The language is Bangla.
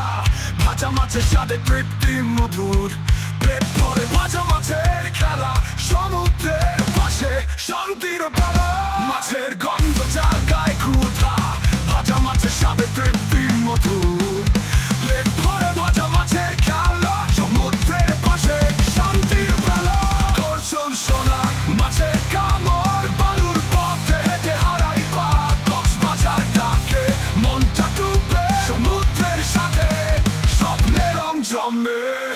খেলা, ভাজা মাছের স্বাদে তৃপ্তি মধুর। পেট ভরে ভাজা মাছের খেলা, সমুদ্রের পাশে শান্তির বেলা। মাছের গন্ধ যার গায়ে ক্ষুধা, ভাজা মাছের স্বাদে তৃপ্তি মধুর। পেট ভরে ভাজা মাছের খেলা, সমুদ্রের পাশে শান্তির বেলা। দর্শন শোনা মাছের কামড়, বালুর পথে হেঁটে হারাই পা। কক্সবাজার ডাকে মনটা ডুবে, সমুদ্রের সাথে স্বপ্নের রং জমে।